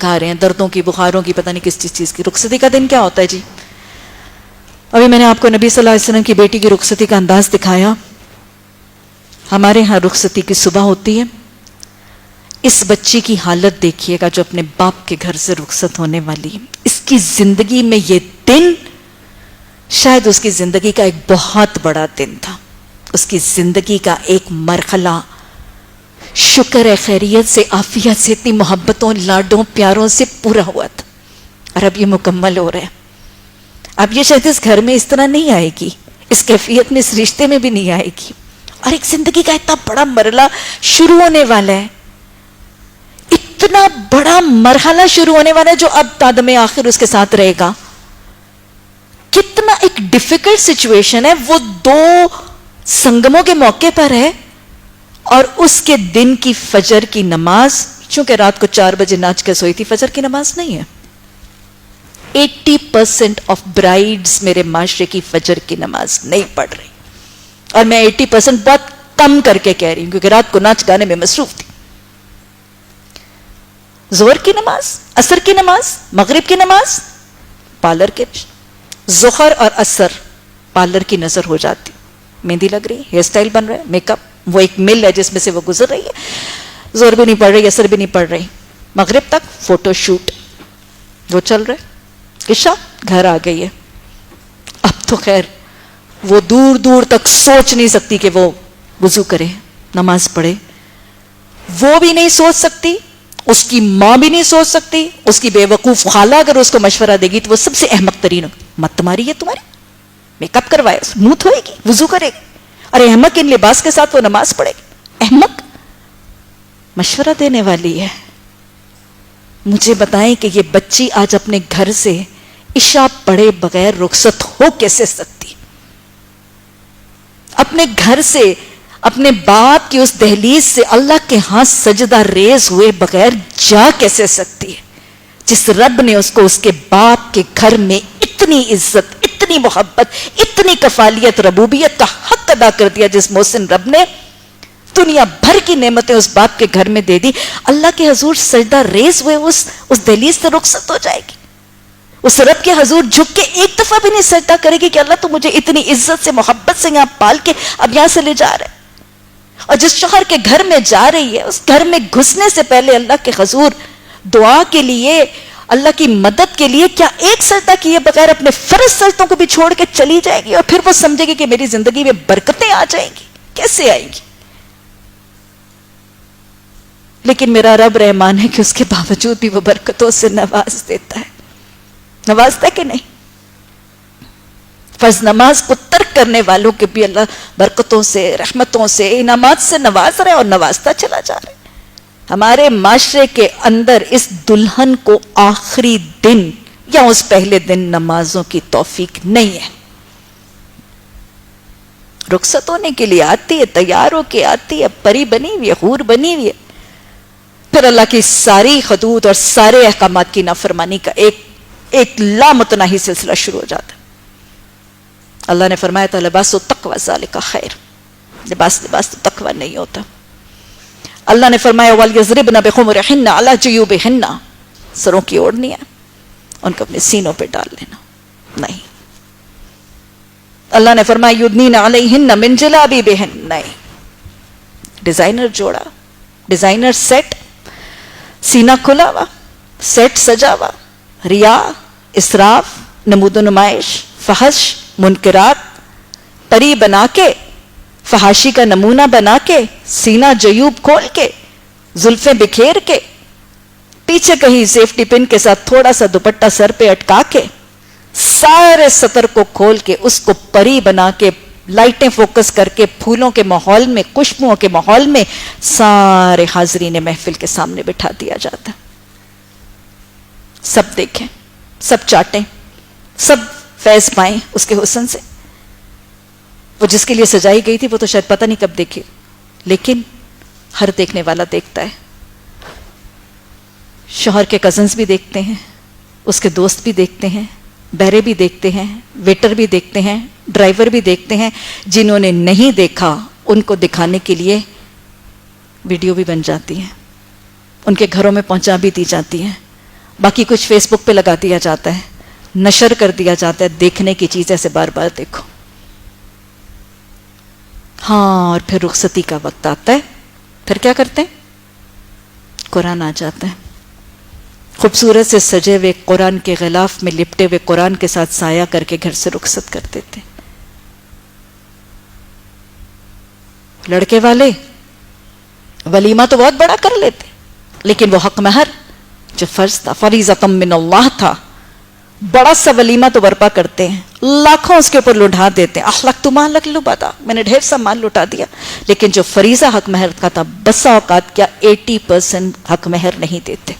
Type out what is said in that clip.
دکھا رہے ہیں، دردوں کی، بخاروں کی، پتہ نہیں کس چیز کی. رخصتی کا دن کیا ہوتا ہے جی؟ ابھی میں نے آپ کو نبی صلی اللہ علیہ وسلم کی بیٹی کی رخصتی کا انداز دکھایا. ہمارے ہاں رخصتی کی صبح ہوتی ہے. اس بچی کی حالت دیکھیے گا جو اپنے باپ کے گھر سے رخصت ہونے والی ہے. اس کی زندگی میں یہ دن شاید اس کی زندگی کا ایک بہت بڑا دن تھا، اس کی زندگی کا ایک مرحلہ. شکر ہے خیریت سے، عافیت سے، اتنی محبتوں، لاڈوں، پیاروں سے پورا ہوا تھا، اور اب یہ مکمل ہو رہا ہے. اب یہ شاید اس گھر میں اس طرح نہیں آئے گی، اس کیفیت میں، اس رشتے میں بھی نہیں آئے گی. اور ایک زندگی کا اتنا بڑا مرحلہ شروع ہونے والا ہے، اتنا بڑا مرحلہ شروع ہونے والا ہے جو اب تادم آخر اس کے ساتھ رہے گا. کتنا ایک ڈیفیکلٹ سچویشن ہے. وہ دو سنگموں کے موقع پر ہے، اور اس کے دن کی فجر کی نماز، چونکہ رات کو 4 بجے ناچ کے سوئی تھی، فجر کی نماز نہیں ہے. 80% آف برائیڈز میرے معاشرے کی فجر کی نماز نہیں پڑھ رہی، اور میں 80% بہت کم کر کے کہہ رہی ہوں کیونکہ رات کو ناچ گانے میں مصروف تھی. ظہر کی نماز، عصر کی نماز، مغرب کی نماز پارلر کے، ظہر اور عصر پارلر کی نظر ہو جاتی. مہندی لگ رہی، ہیئر سٹائل بن رہا ہے، میک اپ، وہ ایک مل ہے جس میں سے وہ گزر رہی ہے. ظہر بھی نہیں پڑھ رہی، عصر بھی نہیں پڑھ رہی، مغرب تک فوٹو شوٹ وہ چل رہا ہے. عشاء گھر آ گئی ہے. اب تو خیر وہ دور دور تک سوچ نہیں سکتی کہ وہ وضو کرے، نماز پڑھے. وہ بھی نہیں سوچ سکتی، اس کی ماں بھی نہیں سوچ سکتی. اس کی بے وقوف خالہ اگر اس کو مشورہ دے گی تو وہ سب سے احمق ترین، مت تمہاری ہے تمہاری، میک اپ کروائے، منہ دھوئے گی، وضو کرے گی، اور احمق ان لباس کے ساتھ وہ نماز پڑھے گی. احمق مشورہ دینے والی ہے. مجھے بتائیں کہ یہ بچی آج اپنے گھر سے عشاء پڑھے بغیر رخصت ہو کیسے سکتی؟ اپنے گھر سے، اپنے باپ کی اس دہلیز سے اللہ کے ہاں سجدہ ریز ہوئے بغیر جا کیسے سکتی ہے؟ جس رب نے اس کو اس کے باپ کے گھر میں اتنی عزت، اتنی محبت، اتنی کفالیت، ربوبیت کا حق ادا کر دیا، جس محسن رب نے دنیا بھر کی نعمتیں اس باپ کے گھر میں دے دی، اللہ کے حضور سجدہ ریز ہوئے اس دہلیز سے رخصت ہو جائے گی. اس رب کے حضور جھک کے ایک دفعہ بھی نہیں سجدہ کرے گی کہ اللہ تو مجھے اتنی عزت سے، محبت سے یہاں پال کے اب یہاں سے لے جا رہے. اور جس شوہر کے گھر میں جا رہی ہے، اس گھر میں گھسنے سے پہلے اللہ کے حضور دعا کے لیے، اللہ کی مدد کے لیے کیا ایک سجدہ کیے بغیر اپنے فرض سجدوں کو بھی چھوڑ کے چلی جائے گی، اور پھر وہ سمجھے گی کہ میری زندگی میں برکتیں آ جائیں گی؟ کیسے آئیں گی؟ لیکن میرا رب رحمان ہے کہ اس کے باوجود بھی وہ برکتوں سے نواز دیتا ہے. نوازتا ہے کہ نہیں؟ فرض نماز کو ترک کرنے والوں کے بھی اللہ برکتوں سے، رحمتوں سے، انعامات سے نواز رہے اور نوازتا چلا جا رہا ہے. ہمارے معاشرے کے اندر اس دلہن کو آخری دن یا اس پہلے دن نمازوں کی توفیق نہیں ہے. رخصت ہونے کے لیے آتی ہے، تیار ہو کے آتی ہے، پری بنی ہوئی ہے، حور بنی ہوئی ہے، پھر اللہ کی ساری حدود اور سارے احکامات کی نافرمانی کا ایک لامتناہی سلسلہ شروع ہو جاتا ہے. اللہ نے فرمایا تھا لباس و تقوی ذالک خیر، لباس تو تقوی نہیں ہوتا. اللہ نے فرمایا وَلْيَضْرِبْنَ بِخُمُرِهِنَّ عَلَى جُيُوبِهِنَّ، سروں کی اوڑھنی ہے ان کو اپنے سینوں پہ ڈال لینا نہیں. اللہ نے فرمایا یُدْنِينَ عَلَيْهِنَّ مِنْ جَلَابِيبِهِنَّ، نہیں. ڈیزائنر جوڑا، ڈیزائنر سیٹ، سینہ کھلا ہوا، سیٹ سجا ہوا، ریا، اسراف، نمود و نمائش، فحش، منکرات، پری بنا کے، فحاشی کا نمونہ بنا کے، سینہ جیوب کھول کے، زلفیں بکھیر کے، پیچھے کہیں سیفٹی پن کے ساتھ تھوڑا سا دوپٹہ سر پہ اٹکا کے، سارے سطر کو کھول کے اس کو پری بنا کے، لائٹیں فوکس کر کے، پھولوں کے ماحول میں، خوشبوؤں کے ماحول میں سارے حاضرین محفل کے سامنے بٹھا دیا جاتا. سب دیکھیں، سب چاٹیں، سب فیض پائیں اس کے حسن سے. وہ جس کے لیے سجائی گئی تھی وہ تو شاید پتہ نہیں کب دیکھے، لیکن ہر دیکھنے والا دیکھتا ہے. شوہر کے کزنز بھی دیکھتے ہیں، اس کے دوست بھی دیکھتے ہیں، بہرے بھی دیکھتے ہیں، ویٹر بھی دیکھتے ہیں، ڈرائیور بھی دیکھتے ہیں. جنہوں نے نہیں دیکھا ان کو دکھانے کے لیے ویڈیو بھی بن جاتی ہیں، ان کے گھروں میں پہنچا بھی دی جاتی ہیں. باقی کچھ فیس بک پہ لگا دیا جاتا ہے, نشر کر دیا جاتا ہے, دیکھنے کی چیز ایسے بار بار دیکھو. ہاں, اور پھر رخصتی کا وقت آتا ہے, پھر کیا کرتے ہیں؟ قرآن آ جاتا ہے. خوبصورت سے سجے ہوئے قرآن کے غلاف میں لپٹے ہوئے قرآن کے ساتھ سایہ کر کے گھر سے رخصت کر دیتے. لڑکے والے ولیمہ تو بہت بڑا کر لیتے, لیکن وہ حق مہر جو فرض تھا, فریضۃ من اللہ تھا, بڑا سا ولیمہ تو برپا کرتے ہیں, لاکھوں اس کے اوپر لٹا دیتے ہیں. اخلقت ما لک لبدا, میں نے ڈھیر سا مال لٹا دیا, لیکن جو فریضہ حق مہر کا تھا بسا اوقات کیا 80% حق مہر نہیں دیتے.